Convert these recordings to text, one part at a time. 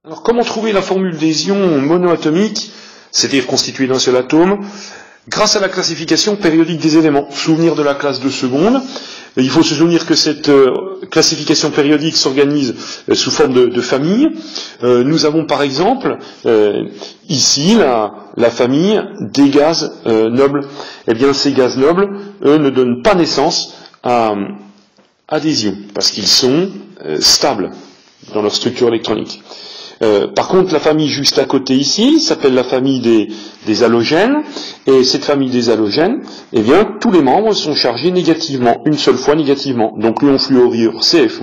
Alors, comment trouver la formule des ions monoatomiques, c'est-à-dire constitués d'un seul atome, grâce à la classification périodique des éléments? Souvenir de la classe de seconde. Il faut se souvenir que cette classification périodique s'organise sous forme de famille. Nous avons par exemple ici la famille des gaz nobles. Eh bien, ces gaz nobles, eux, ne donnent pas naissance à des ions, parce qu'ils sont stables dans leur structure électronique. Par contre, la famille juste à côté ici s'appelle la famille des halogènes, et cette famille des halogènes, eh bien, tous les membres sont chargés négativement, une seule fois négativement. Donc, l'ion fluorure, CF-,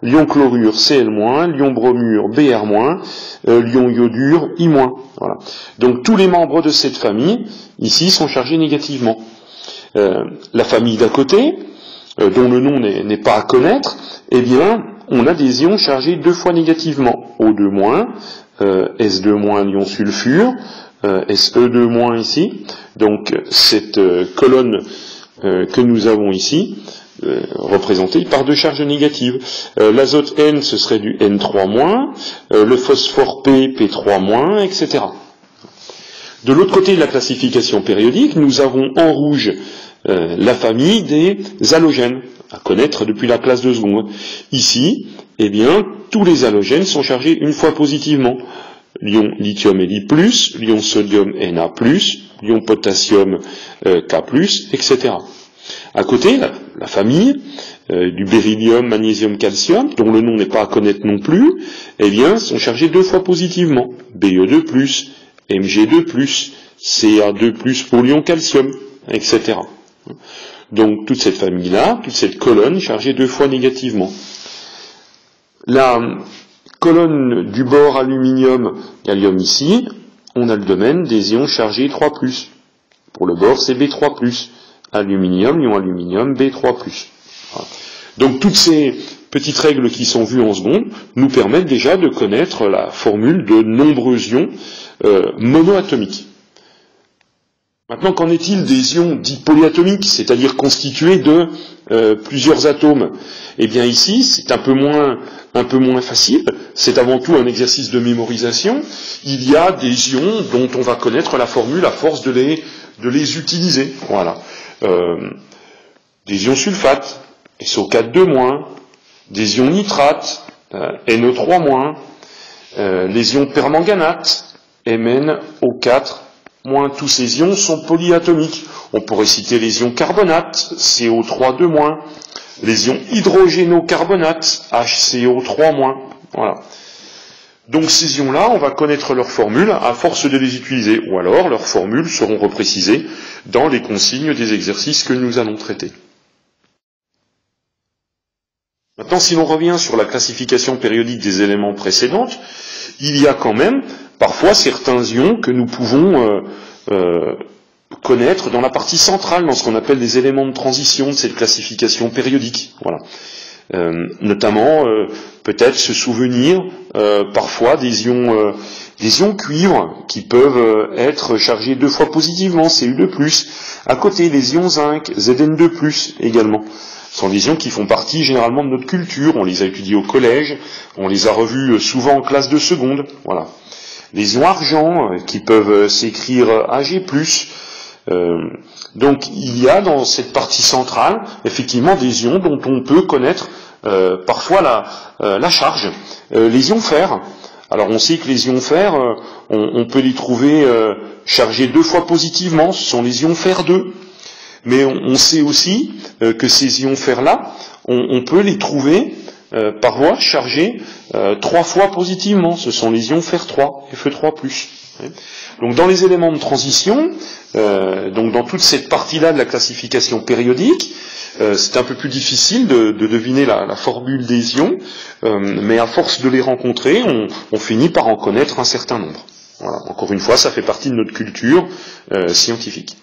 l'ion chlorure, Cl-, l'ion bromure, Br-, l'ion iodure, I-. Voilà. Donc, tous les membres de cette famille, ici, sont chargés négativement. La famille d'à côté, dont le nom n'est pas à connaître, eh bien, on a des ions chargés deux fois négativement. O2-, S2-, l'ion sulfure, Se2- ici. Donc, cette colonne que nous avons ici, représentée par deux charges négatives. L'azote N, ce serait du N3-, le phosphore P, P3-, etc. De l'autre côté de la classification périodique, nous avons en rouge la famille des halogènes, à connaître depuis la classe de seconde. Ici, eh bien, tous les halogènes sont chargés une fois positivement. L'ion lithium Li+, l'ion sodium Na+, l'ion potassium K+, etc. À côté, la famille du beryllium, magnésium, calcium, dont le nom n'est pas à connaître non plus, eh bien, sont chargés deux fois positivement. Be2+, Mg2+, Ca2+, pour l'ion calcium, etc. Donc, toute cette famille-là, toute cette colonne chargée deux fois négativement. La colonne du bord aluminium, gallium ici, on a le domaine des ions chargés 3+. Pour le bord, c'est B3+. Aluminium, ion aluminium, B3+. Voilà. Donc, toutes ces petites règles qui sont vues en seconde nous permettent déjà de connaître la formule de nombreux ions monoatomiques. Maintenant, qu'en est-il des ions dits polyatomiques, c'est-à-dire constitués de plusieurs atomes? Eh bien ici, c'est un peu moins facile, c'est avant tout un exercice de mémorisation. Il y a des ions dont on va connaître la formule à force de les utiliser. Voilà. Des ions sulfates, SO4-, des ions nitrates, NO3-, les ions permanganates, MnO4-, tous ces ions sont polyatomiques. On pourrait citer les ions carbonates, CO3-, les ions hydrogénocarbonates, HCO3-. Voilà. Donc ces ions-là, on va connaître leur formule à force de les utiliser, ou alors leurs formules seront reprécisées dans les consignes des exercices que nous allons traiter. Maintenant, si l'on revient sur la classification périodique des éléments précédentes, il y a quand même parfois certains ions que nous pouvons connaître dans la partie centrale, dans ce qu'on appelle les éléments de transition de cette classification périodique. Voilà. Notamment, peut-être se souvenir parfois des ions cuivre qui peuvent être chargés deux fois positivement, Cu2+. À côté, les ions zinc, Zn2+, également. Ce sont des ions qui font partie généralement de notre culture. On les a étudiés au collège, on les a revus souvent en classe de seconde. Voilà. Les ions argent qui peuvent s'écrire Ag+. Donc il y a dans cette partie centrale effectivement des ions dont on peut connaître parfois la charge. Les ions fer. Alors on sait que les ions fer, on peut les trouver chargés deux fois positivement. Ce sont les ions fer 2. Mais on sait aussi que ces ions fer-là, on peut les trouver par voie chargés trois fois positivement. Ce sont les ions fer 3, Fe3+. Donc dans les éléments de transition, donc dans toute cette partie-là de la classification périodique, c'est un peu plus difficile de deviner la formule des ions, mais à force de les rencontrer, on finit par en connaître un certain nombre. Voilà. Encore une fois, ça fait partie de notre culture scientifique.